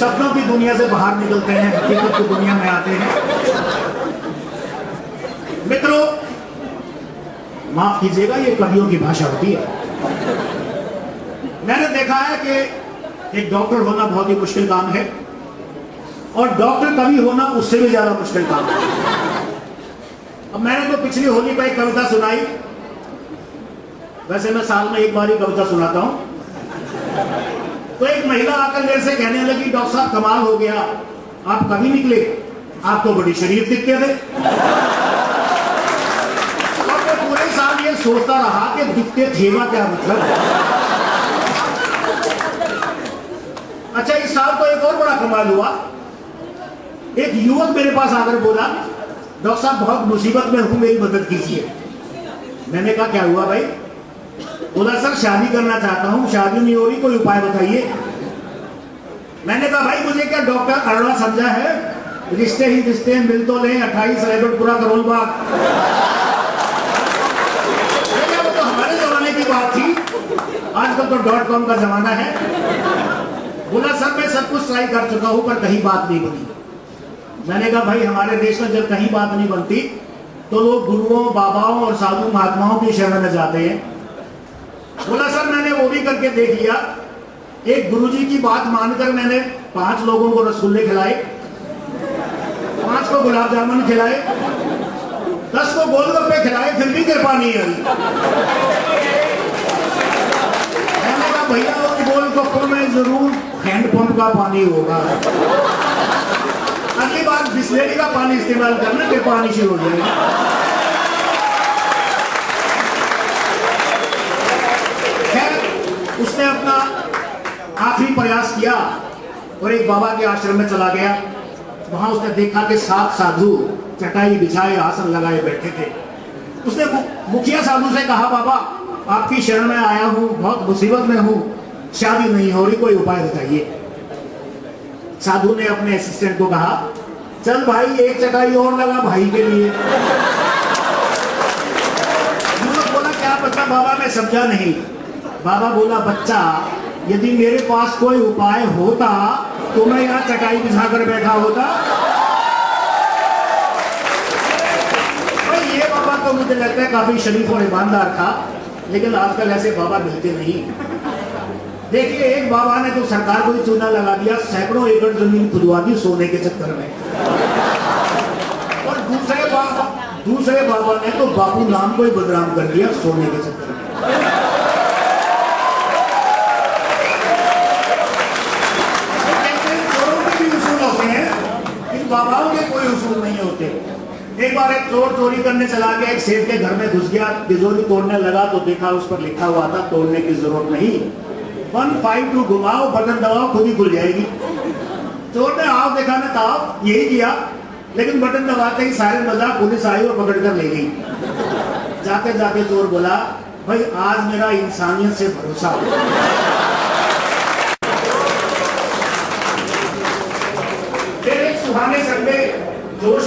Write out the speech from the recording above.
सपनों की दुनिया से बाहर निकलते हैं, हकीकत की दुनिया में आते हैं। मित्रों, माफ कीजिएगा, ये कवियों की भाषा होती है। मैंने देखा है कि एक डॉक्टर होना बहुत ही मुश्किल काम है और डॉक्टर कवि होना उससे भी ज्यादा मुश्किल काम है। अब मैंने तो पिछली होली पर एक कविता सुनाई, वैसे मैं साल में एक बार ही कविता सुनाता हूं। तो एक महिला आकर मेरे से कहने लगी, डॉक्टर साहब कमाल हो गया, आप कवि निकले, आपको बड़ी शरीफ दिखते थे। और मैं पूरे साल ये सोचता रहा कि दिखते थे का क्या मतलब। अच्छा, इस साल तो एक और बड़ा कमाल हुआ। एक युवक मेरे पास आकर बोला, डॉक्टर साहब बहुत मुसीबत में हूं, मेरी मदद कीजिए। मैंने कहा क्या हुआ भाई? बोला सर शादी करना चाहता हूं, शादी नहीं हो रही, कोई उपाय बताइए। मैंने कहा भाई मुझे क्या डॉक्टर अरड़ा समझा है, रिश्ते ही रिश्ते मिल तो लें, 28 रेगुट पूरा करोल बाग। वो तो हमारे जमाने की बात थी, आजकल तो .com का जमाना है। बोला सर मैं सब कुछ ट्राई कर चुका हूं पर कहीं बात नहीं बनी। मैंने कहा भाई हमारे देश में जब कहीं बात नहीं बनती तो लोग गुरुओं, बाबाओं और साधु महात्माओं की शरण में जाते हैं। बोला सर मैंने वो भी करके देख लिया, एक गुरुजी की बात मानकर मैंने 5 लोगों को रसगुल्ले खिलाए, 5 को गुलाब जामुन खिलाए, 10 को गोलगप्पे खिलाए, फिर भी कृपा नहीं आई। मैंने कहा भैया उन गोलगप्पों में जरूर हैंडपंप का पानी होगा, अगली बार बिस्लेरी का पानी इस्तेमाल करना, फिर पानी शुरू हो जाएगा। उसने अपना आखिरी प्रयास किया और एक बाबा के आश्रम में चला गया। वहां उसने देखा कि 7 साधु चटाई बिछाए आसन लगाए बैठे थे। उसने मुखिया साधु से कहा, बाबा आपकी शरण में आया हूं, बहुत मुसीबत में हूं, शादी नहीं हो रही, कोई उपाय बताइए। साधु ने अपने असिस्टेंट को कहा, चल भाई एक चटाई और लगा भाई के लिए। बोला क्या पता बाबा, मैं समझा नहीं। बाबा बोला, बच्चा यदि मेरे पास कोई उपाय होता तो मैं यहाँ चटाई बिछाकर बैठा होता। और ये बाबा तो मुझे लगता है काफी शरीफ और ईमानदार था, लेकिन आजकल ऐसे बाबा मिलते नहीं। देखिए एक बाबा ने तो सरकार को ही चूना लगा दिया, सैकड़ों एकड़ जमीन खुदवा दी सोने के चक्कर में। और दूसरे बाबा ने तो बापू नाम को ही बदनाम कर दिया सोने के चक्कर में। बाबाओं के कोई उसूल नहीं होते। एक बार एक चोर चोरी करने चला गया, एक सेठ के घर में घुस गया, तिजोरी तोड़ने लगा तो देखा उस पर लिखा हुआ था, तोड़ने की जरूरत नहीं, 152 घुमाओ, बटन दबाओ, खुद ही खुल जाएगी। चोर ने आओ देखा ना ताव, यही किया, लेकिन बटन दबाते ही सारे मजाक पुलिस आई और पकड़ कर ले गई। जाते जाते चोर बोला, भाई आज मेरा इंसानियत से भरोसा। सुहाने संडे जोश